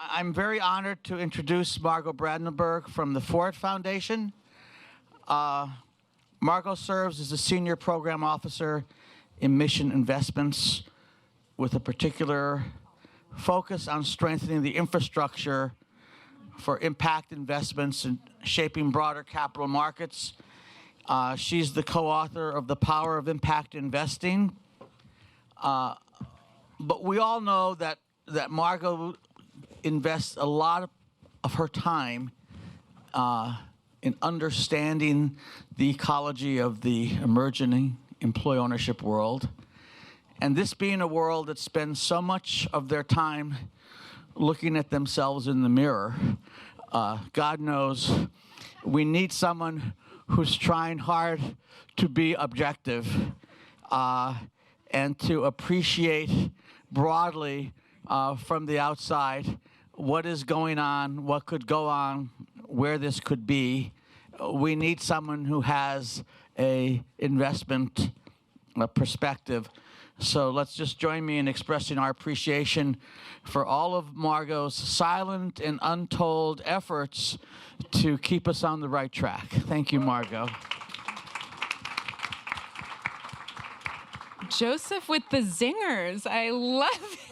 I'm very honored to introduce Margot Brandenburg from the Ford Foundation. Margot serves as the Senior Program Officer in Mission Investments with a particular focus on strengthening the infrastructure for impact investments and shaping broader capital markets. She's the co-author of The Power of Impact Investing. But we all know that Margot invests a lot of her time in understanding the ecology of the emerging employee ownership world. And this being a world that spends so much of their time looking at themselves in the mirror, God knows we need someone who's trying hard to be objective and to appreciate broadly from the outside what is going on, what could go on, where this could be. We need someone who has a investment perspective. So let's just join me in expressing our appreciation for all of Margot's silent and untold efforts to keep us on the right track. Thank you, Margot. Joseph with the zingers. I love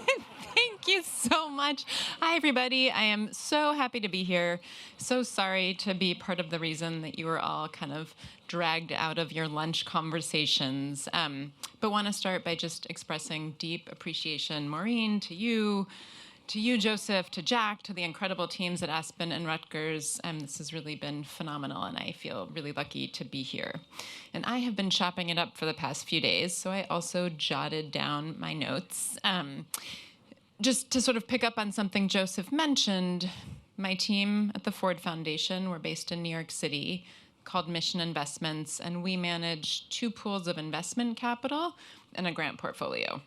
it. Thank you so much. Hi, everybody. I am so happy to be here. So sorry to be part of the reason that you were all kind of dragged out of your lunch conversations. But want to start by just expressing deep appreciation, Maureen, to you, Joseph, to Jack, to the incredible teams at Aspen and Rutgers. This has really been phenomenal, and I feel really lucky to be here. And I have been chopping it up for the past few days, so I also jotted down my notes. Just to sort of pick up on something Joseph mentioned, my team at the Ford Foundation, we're based in New York City, called Mission Investments, and we manage 2 pools of investment capital and a grant portfolio.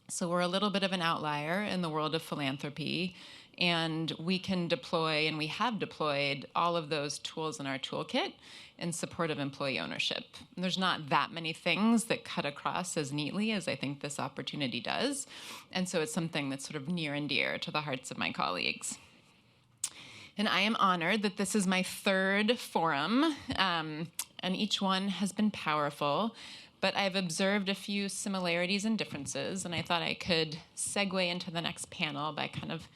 So we're a little bit of an outlier in the world of philanthropy, and we can deploy, and we have deployed, all of those tools in our toolkit in support of employee ownership. And there's not that many things that cut across as neatly as I think this opportunity does, and so it's something that's sort of near and dear to the hearts of my colleagues. And I am honored that this is my 3rd forum, and each one has been powerful. But I've observed a few similarities and differences, and I thought I could segue into the next panel by kind of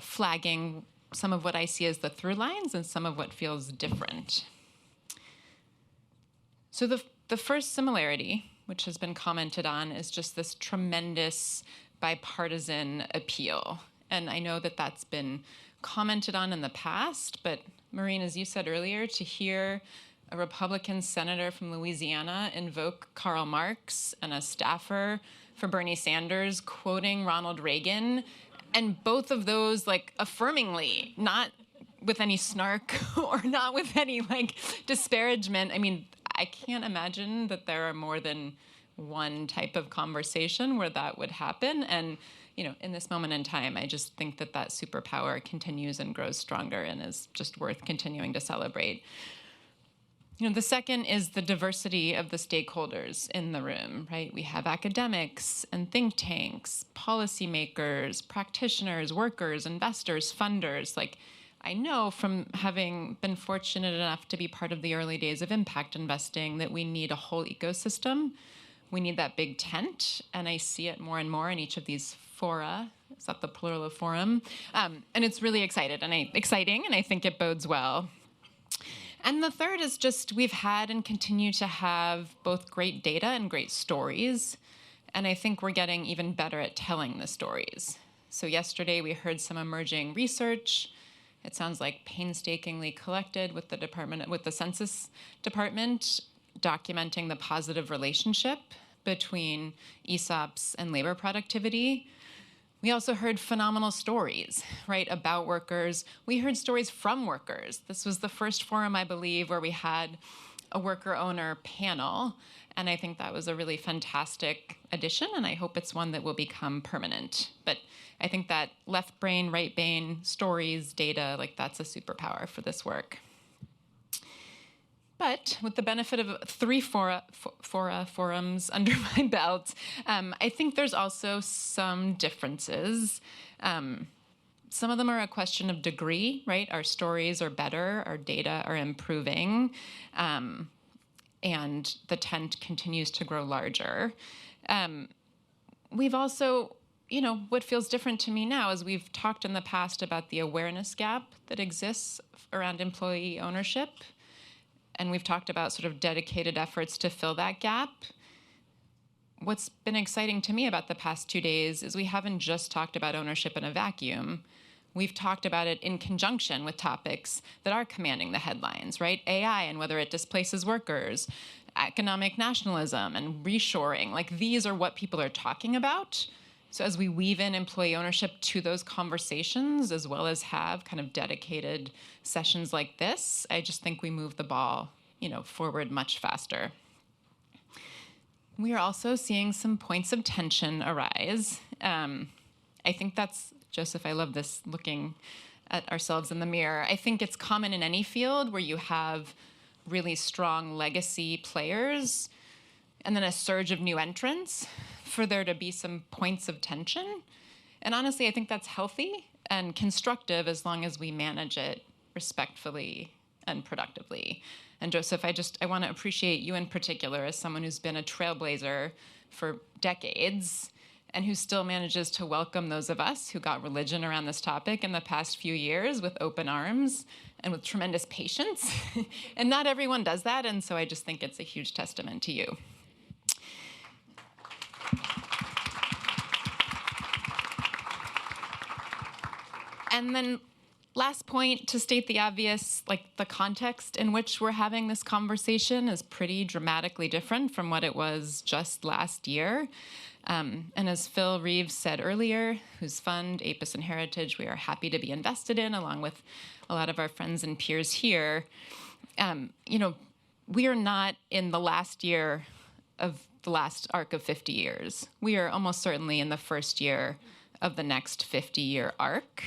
flagging some of what I see as the through lines and some of what feels different. So the first similarity, which has been commented on, is just this tremendous bipartisan appeal. And I know that that's been commented on in the past, but Maureen, as you said earlier, to hear a Republican senator from Louisiana invoke Karl Marx and a staffer for Bernie Sanders quoting Ronald Reagan, and both of those like affirmingly, not with any snark or not with any like disparagement. I mean, I can't imagine that there are more than one type of conversation where that would happen. And you know, in this moment in time, I just think that that superpower continues and grows stronger and is just worth continuing to celebrate. You know, the second is the diversity of the stakeholders in the room, right? We have academics and think tanks, policymakers, practitioners, workers, investors, funders. Like, I know from having been fortunate enough to be part of the early days of impact investing that we need a whole ecosystem. We need that big tent, and I see it more and more in each of these fora. Is that the plural of forum? And it's really exciting, and I think it bodes well. And the third is just we've had and continue to have both great data and great stories. And I think we're getting even better at telling the stories. So yesterday we heard some emerging research. It sounds like painstakingly collected with the Census Department, documenting the positive relationship between ESOPs and labor productivity. We also heard phenomenal stories, right, about workers. We heard stories from workers. This was the first forum, I believe, where we had a worker-owner panel, and I think that was a really fantastic addition, and I hope it's one that will become permanent. But I think that left brain, right brain, stories, data, like that's a superpower for this work. But with the benefit of 3 forums under my belt, I think there's also some differences. Some of them are a question of degree, right? Our stories are better, our data are improving, and the tent continues to grow larger. We've also, what feels different to me now is we've talked in the past about the awareness gap that exists around employee ownership, and we've talked about sort of dedicated efforts to fill that gap. What's been exciting to me about the past 2 days is we haven't just talked about ownership in a vacuum. We've talked about it in conjunction with topics that are commanding the headlines, right? AI and whether it displaces workers, economic nationalism and reshoring. Like, these are what people are talking about. So as we weave in employee ownership to those conversations, as well as have kind of dedicated sessions like this, I just think we move the ball, forward much faster. We are also seeing some points of tension arise. I think that's, Joseph, I love this, looking at ourselves in the mirror. I think it's common in any field where you have really strong legacy players and then a surge of new entrants for there to be some points of tension. And honestly, I think that's healthy and constructive as long as we manage it respectfully and productively. And Joseph, I want to appreciate you in particular as someone who's been a trailblazer for decades and who still manages to welcome those of us who got religion around this topic in the past few years with open arms and with tremendous patience. And not everyone does that, and so I just think it's a huge testament to you. And then last point, to state the obvious, the context in which we're having this conversation is pretty dramatically different from what it was just last year. And as Phil Reeves said earlier, whose fund, APIS and Heritage, we are happy to be invested in, along with a lot of our friends and peers here, we are not in the last year of the last arc of 50 years. We are almost certainly in the first year of the next 50-year arc.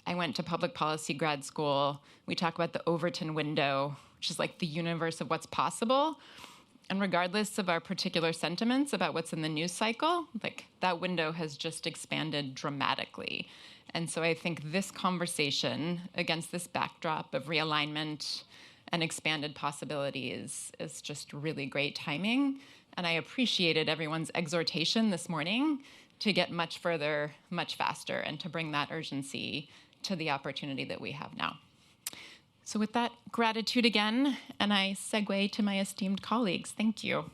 I went to public policy grad school. We talk about the Overton window, which is like the universe of what's possible. And regardless of our particular sentiments about what's in the news cycle, that window has just expanded dramatically. And so I think this conversation against this backdrop of realignment and expanded possibilities is just really great timing. And I appreciated everyone's exhortation this morning to get much further, much faster, and to bring that urgency to the opportunity that we have now. So with that, gratitude again, and I segue to my esteemed colleagues. Thank you.